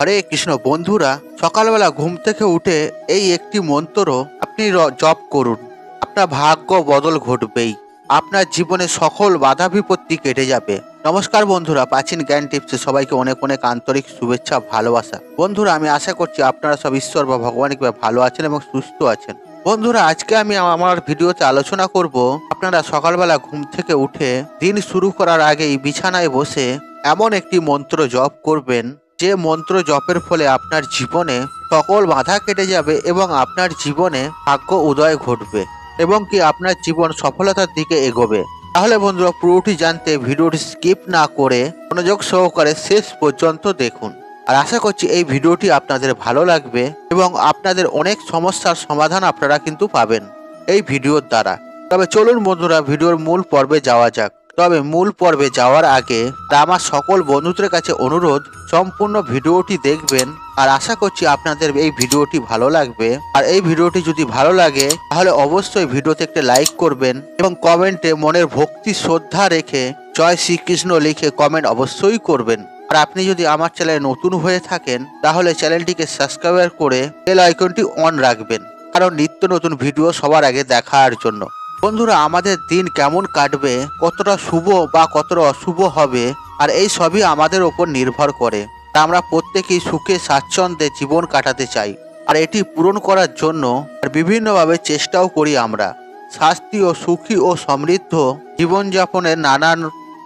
হরে কৃষ্ণ। বন্ধুরা, সকালবেলা ঘুম থেকে উঠে এই একটি মন্ত্র আপনি জপ করুন। আপনার ভাগ্য বদল ঘটবেই। আপনার জীবনে সকল বাধা বিপত্তি কেটে যাবে। নমস্কার বন্ধুরা, প্রাচীন জ্ঞান টিপসে সবাইকে অনেক অনেক আন্তরিক শুভেচ্ছা, ভালোবাসা। বন্ধুরা, আমি আশা করছি আপনারা সব ঈশ্বর বা ভগবানের কৃপায় ভালো আছেন এবং সুস্থ আছেন। বন্ধুরা, আজকে আমি আমার ভিডিওতে আলোচনা করব আপনারা সকালবেলা ঘুম থেকে উঠে দিন শুরু করার আগেই বিছানায় বসে এমন একটি মন্ত্র জপ করবেন, যে মন্ত্র জপের ফলে আপনার জীবনে সকল বাধা কেটে যাবে এবং আপনার জীবনে ভাগ্য উদয় ঘটবে এবং কি আপনার জীবন সফলতার দিকে এগোবে। তাহলে বন্ধুরা, পুরোটি জানতে ভিডিওটি স্কিপ না করে মনোযোগ সহকারে শেষ পর্যন্ত দেখুন। আর আশা করছি এই ভিডিওটি আপনাদের ভালো লাগবে এবং আপনাদের অনেক সমস্যার সমাধান আপনারা কিন্তু পাবেন এই ভিডিওর দ্বারা। তবে চলুন বন্ধুরা, ভিডিওর মূল পর্বে যাওয়া যাক। তবে মূল পর্বে যাওয়ার আগে আমার সকল বন্ধুদের কাছে অনুরোধ, সম্পূর্ণ ভিডিওটি দেখবেন। আর আশা করছি আপনাদের এই ভিডিওটি ভালো লাগবে। আর এই ভিডিওটি যদি ভালো লাগে তাহলে অবশ্যই ভিডিওতে একটা লাইক করবেন এবং কমেন্টে মনের ভক্তি শ্রদ্ধা রেখে জয় শ্রীকৃষ্ণ লিখে কমেন্ট অবশ্যই করবেন। আর আপনি যদি আমার চ্যানেলে নতুন হয়ে থাকেন তাহলে চ্যানেলটিকে সাবস্ক্রাইব করে বেল আইকনটি অন রাখবেন, কারণ নিত্য নতুন ভিডিও সবার আগে দেখার জন্য। বন্ধুরা, আমাদের দিন কেমন কাটবে, কতটা শুভ বা কতটা অশুভ হবে, আর এই সবই আমাদের ওপর নির্ভর করে। আমরা প্রত্যেকেই সুখে স্বাচ্ছন্দ্যে জীবন কাটাতে চাই, আর এটি পূরণ করার জন্য আর বিভিন্নভাবে চেষ্টাও করি আমরা। শাস্তি ও সুখী ও সমৃদ্ধ জীবনযাপনের নানান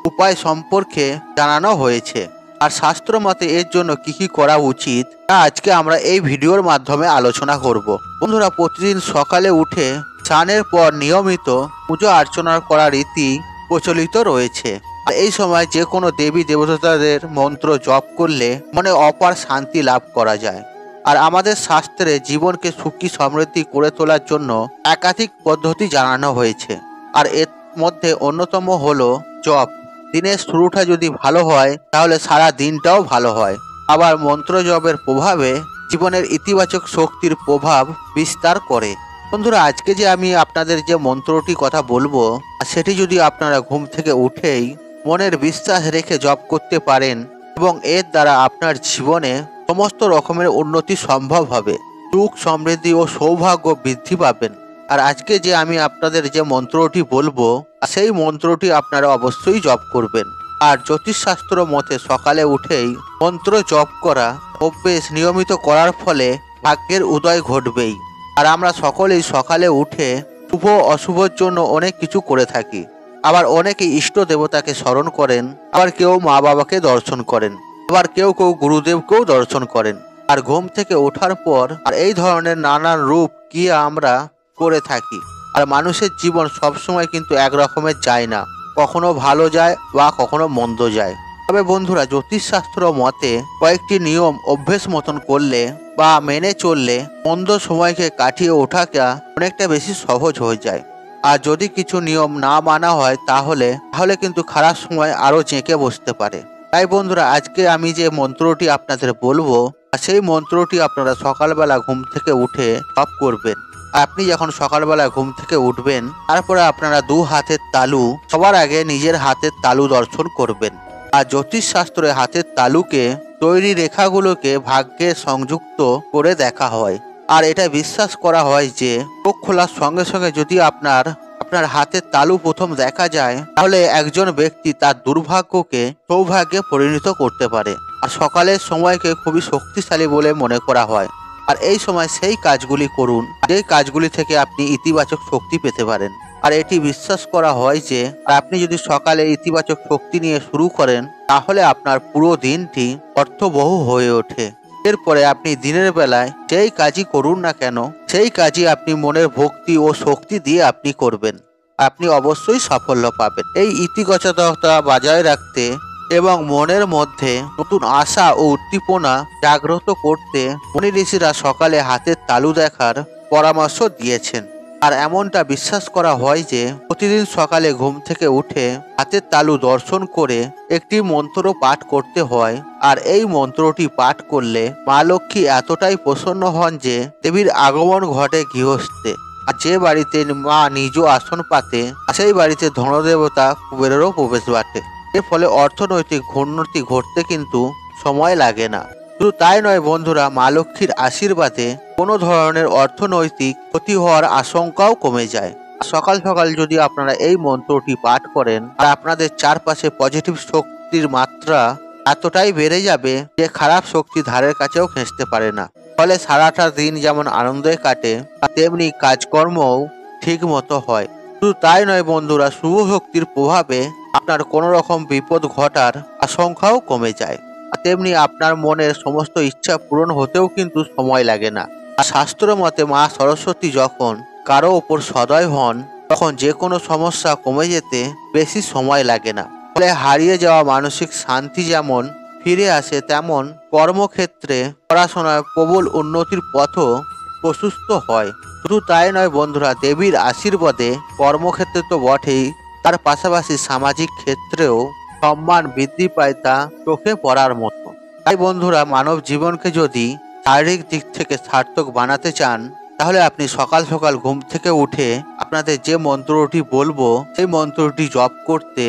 উপায় সম্পর্কে জানানো হয়েছে। আর শাস্ত্র মতে এর জন্য কি কি করা উচিত তা আজকে আমরা এই ভিডিওর মাধ্যমে আলোচনা করব। বন্ধুরা, প্রতিদিন সকালে উঠে স্নানের পর নিয়মিত পুজো অর্চনা করার রীতি প্রচলিত রয়েছে। আর এই সময় যে কোনো দেবী দেবতাদের মন্ত্র জপ করলে মনে অপার শান্তি লাভ করা যায়। আর আমাদের শাস্ত্রে জীবনকে সুখী সমৃদ্ধি করে তোলার জন্য একাধিক পদ্ধতি জানানো হয়েছে। আর এর মধ্যে অন্যতম হলো জপ। দিনের শুরুটা যদি ভালো হয় তাহলে সারা দিনটাও ভালো হয়। আবার মন্ত্র জপের প্রভাবে জীবনের ইতিবাচক শক্তির প্রভাব বিস্তার করে। বন্ধুরা, আজকে যে আমি আপনাদের যে মন্ত্রটি কথা বলবো, সেটি যদি আপনারা ঘুম থেকে উঠেই মনের বিশ্বাস রেখে জপ করতে পারেন এবং এর দ্বারা আপনার জীবনে সমস্ত রকমের উন্নতি সম্ভব হবে। সুখ সমৃদ্ধি ও সৌভাগ্য বৃদ্ধি পাবেন। আর আজকে যে আমি আপনাদের যে মন্ত্রটি বলবো, সেই মন্ত্রটি আপনারা অবশ্যই জপ করবেন। আর জ্যোতিষশাস্ত্র মতে সকালে উঠেই মন্ত্র জপ করা অভ্যেস নিয়মিত করার ফলে ভাগ্যের উদয় ঘটবেই। আর আমরা সকলেই সকালে উঠে শুভ অশুভর জন্য অনেক কিছু করে থাকি। আবার অনেকে ইষ্ট দেবতাকে স্মরণ করেন, আবার কেউ মা বাবাকে দর্শন করেন, আবার কেউ কেউ গুরুদেবকেও দর্শন করেন। আর ঘুম থেকে ওঠার পর আর এই ধরনের নানান রূপ কি আমরা করে থাকি। আর মানুষের জীবন সবসময় কিন্তু এক রকমের যায় না, কখনো ভালো যায় বা কখনো মন্দ যায়। তবে বন্ধুরা, জ্যোতিষশাস্ত্র মতে কয়েকটি নিয়ম অভ্যেস মতন করলে বা মেনে চললে মন্দ সময়কে কাটিয়ে ওঠাটা অনেকটা বেশি সহজ হয়ে যায়। আর যদি কিছু নিয়ম না মানা হয় তাহলে কিন্তু খারাপ সময় আরো জেঁকে বসতে পারে। তাই বন্ধুরা, আজকে আমি যে মন্ত্রটি আপনাদের বলবো, সেই মন্ত্রটি আপনারা সকালবেলা ঘুম থেকে উঠে জপ করবেন। আপনি যখন সকালবেলা ঘুম থেকে উঠবেন, তারপরে আপনারা দু হাতের তালু, সবার আগে নিজের হাতের তালু দর্শন করবেন। আর জ্যোতিষশাস্ত্রে হাতের তালুকে তৈরি রেখাগুলোকে ভাগ্যে সংযুক্ত করে দেখা হয়। আর এটা বিশ্বাস করা হয় যে চোখ খোলার সঙ্গে সঙ্গে যদি আপনার হাতের তালু প্রথম দেখা যায়, তাহলে একজন ব্যক্তি তার দুর্ভাগ্যকে সৌভাগ্যে পরিণত করতে পারে। আর সকালের সময়কে খুবই শক্তিশালী বলে মনে করা হয়। আর এই সময় সেই কাজগুলি করুন যে কাজগুলি থেকে আপনি ইতিবাচক শক্তি পেতে পারেন। আর এটি বিশ্বাস করা হয় যে আপনি যদি সকালে ইতিবাচক শক্তি নিয়ে শুরু করেন, তাহলে আপনার পুরো দিনটি অর্থবহ হয়ে ওঠে। এরপরে আপনি দিনের বেলায় যেই কাজই করুন না কেন, সেই কাজই আপনি মনের ভক্তি ও শক্তি দিয়ে আপনি করবেন। আপনি অবশ্যই সাফল্য পাবেন। এই ইতিবাচকতা বজায় রাখতে এবং মনের মধ্যে নতুন আশা ও উদ্দীপনা জাগ্রত করতে মুনি ঋষিরা সকালে হাতের তালু দেখার পরামর্শ দিয়েছেন। আর এমনটা বিশ্বাস করা হয় যে প্রতিদিন সকালে ঘুম থেকে উঠে হাতের তালু দর্শন করে একটি মন্ত্র পাঠ করতে হয়। আর এই মন্ত্রটি পাঠ করলে মা লক্ষ্মী এতটাই প্রসন্ন হন যে দেবীর আগমন ঘটে গৃহস্থে। আর যে বাড়িতে মা নিজ আসন পাতে, সেই বাড়িতে ধনদেবতা কুবেরেরও প্রবেশ ঘটে। এর ফলে অর্থনৈতিক উন্নতি ঘটতে কিন্তু সময় লাগে না। শুধু তাই নয় বন্ধুরা, মা লক্ষ্মীর আশীর্বাদে কোনো ধরনের অর্থনৈতিক ক্ষতি হওয়ার আশঙ্কাও কমে যায়। সকাল সকাল যদি আপনারা এই মন্ত্রটি পাঠ করেন আর আপনাদের চারপাশে পজিটিভ শক্তির মাত্রা এতটাই বেড়ে যাবে যে খারাপ শক্তি ধারের কাছেও ঘেঁষতে পারে না। ফলে সারাটা দিন যেমন আনন্দে কাটে তেমনি কাজকর্মও ঠিক মতো হয়। শুধু তাই নয় বন্ধুরা, শুভ শক্তির প্রভাবে আপনার কোনো রকম বিপদ ঘটার আশঙ্কাও কমে যায়। তেমনি আপনার মনের সমস্ত ইচ্ছা পূরণ হতেও কিন্তু সময় লাগে না। শাস্ত্র মতে মা সরস্বতী যখন কারো ওপর সদয় হন তখন যে কোনো সমস্যা কমে যেতে বেশি সময় লাগে না। ফলে হারিয়ে যাওয়া মানসিক শান্তি যেমন ফিরে আসে, তেমন কর্মক্ষেত্রে পড়াশোনায় প্রবল উন্নতির পথও প্রশস্ত হয়। শুধু তাই নয় বন্ধুরা, দেবীর আশীর্বাদে কর্মক্ষেত্রে তো বটেই, তার পাশাপাশি সামাজিক ক্ষেত্রেও সম্মান বৃদ্ধি পায়, তা চোখে পড়ার মতো। তাই বন্ধুরা, মানব জীবনকে যদি শারীরিক দিক থেকে সার্থক বানাতে চান তাহলে আপনি সকাল সকাল ঘুম থেকে উঠে আপনাদের যে মন্ত্রটি বলবো সেই মন্ত্রটি জপ করতে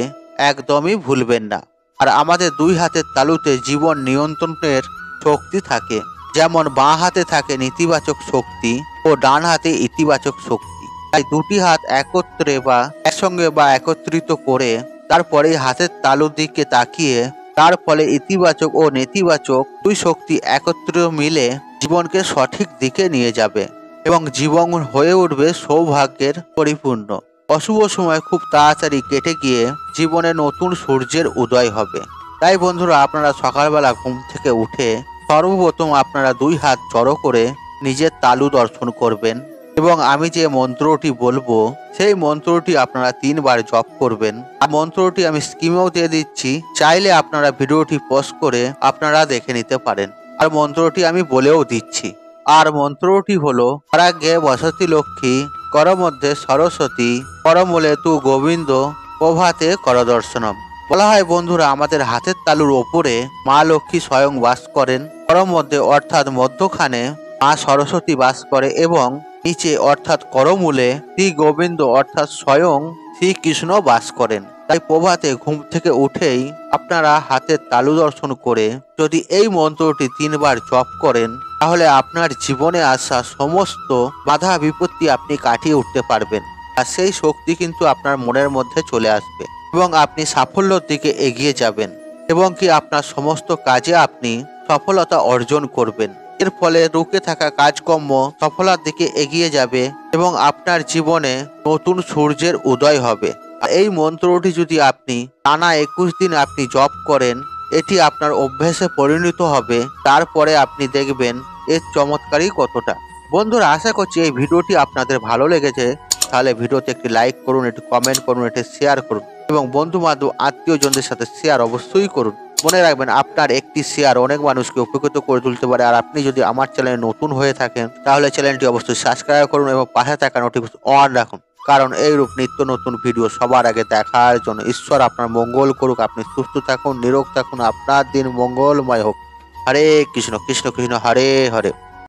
একদমই ভুলবেন না। আর আমাদের দুই হাতের তালুতে জীবন নিয়ন্ত্রণের শক্তি থাকে। যেমন বাঁ হাতে থাকে নেতিবাচক শক্তি ও ডান হাতে ইতিবাচক শক্তি। তাই দুটি হাত একত্রে বা একসঙ্গে বা একত্রিত করে তারপরে হাতের তালুর দিকে তাকিয়ে তার ফলে ইতিবাচক ও নেতিবাচক দুই শক্তি একত্রে মিলে জীবনকে সঠিক দিকে নিয়ে যাবে এবং জীবন হয়ে উঠবে সৌভাগ্যের পরিপূর্ণ। অশুভ সময় খুব তাড়াতাড়ি কেটে গিয়ে জীবনে নতুন সূর্যের উদয় হবে। তাই বন্ধুরা, আপনারা সকালবেলা ঘুম থেকে উঠে সর্বপ্রথম আপনারা দুই হাত জড়ো করে নিজের তালু দর্শন করবেন এবং আমি যে মন্ত্রটি বলবো সেই মন্ত্রটি আপনারা 3 বার জপ করবেন। আর মন্ত্রটি আমি স্ক্রিনেও দিয়ে দিচ্ছি, চাইলে আপনারা ভিডিওটি পজ করে আপনারা দেখে নিতে পারেন। আর মন্ত্রটি আমি বলেও দিচ্ছি। আর মন্ত্রটি হলো, পরাগ্যে বসতি লক্ষ্মী, কর মধ্যে সরস্বতী, করমূলে তু গোবিন্দ, প্রভাতে করদর্শনম। বলা হয় বন্ধুরা, আমাদের হাতের তালুর ওপরে মা লক্ষ্মী স্বয়ং বাস করেন, কর মধ্যে অর্থাৎ মধ্যখানে মা সরস্বতী বাস করে এবং নিচে অর্থাৎ করমূলে শ্রী গোবিন্দ অর্থাৎ স্বয়ং শ্রীকৃষ্ণ বাস করেন। তাই প্রভাতে ঘুম থেকে উঠেই আপনারা হাতের তালু দর্শন করে যদি এই মন্ত্রটি 3 বার জপ করেন তাহলে আপনার জীবনে আসা সমস্ত বাধা বিপত্তি আপনি কাটিয়ে উঠতে পারবেন। আর সেই শক্তি কিন্তু আপনার মনের মধ্যে চলে আসবে এবং আপনি সাফল্যের দিকে এগিয়ে যাবেন এবং কি আপনার সমস্ত কাজে আপনি সফলতা অর্জন করবেন। এর ফলে রুকে থাকা কাজকর্ম সফলতার দিকে এগিয়ে যাবে এবং আপনার জীবনে নতুন সূর্যের উদয় হবে। এই মন্ত্রটি যদি আপনি টানা 21 দিন আপনি জপ করেন, এটি আপনার অভ্যাসে পরিণত হবে। তারপরে আপনি দেখবেন এর চমৎকারই কতটা। বন্ধুরা, আশা করছি এই ভিডিওটি আপনাদের ভালো লেগেছে। তাহলে ভিডিওতে একটি লাইক করুন, একটি কমেন্ট করুন, একটি শেয়ার করুন এবং বন্ধু বান্ধব আত্মীয়জনদের সাথে শেয়ার অবশ্যই করুন। মনে রাখবেন, আপনার একটি শেয়ার অনেক মানুষকে উপকৃত করে তুলতে পারে। আর আপনি যদি আমার চ্যানেলে নতুন হয়ে থাকেন তাহলে চ্যানেলটি অবশ্যই সাবস্ক্রাইব করুন এবং পাশে থাকা নোটিফিকেশন অন রাখুন, কারণ এইরূপ নিত্য নতুন ভিডিও সবার আগে দেখার জন্য। ঈশ্বর আপনার মঙ্গল করুক, আপনি সুস্থ থাকুন, নিরোগ থাকুন, আপনার দিন মঙ্গলময় হোক। হরে কৃষ্ণ কৃষ্ণ কৃষ্ণ হরে হরে।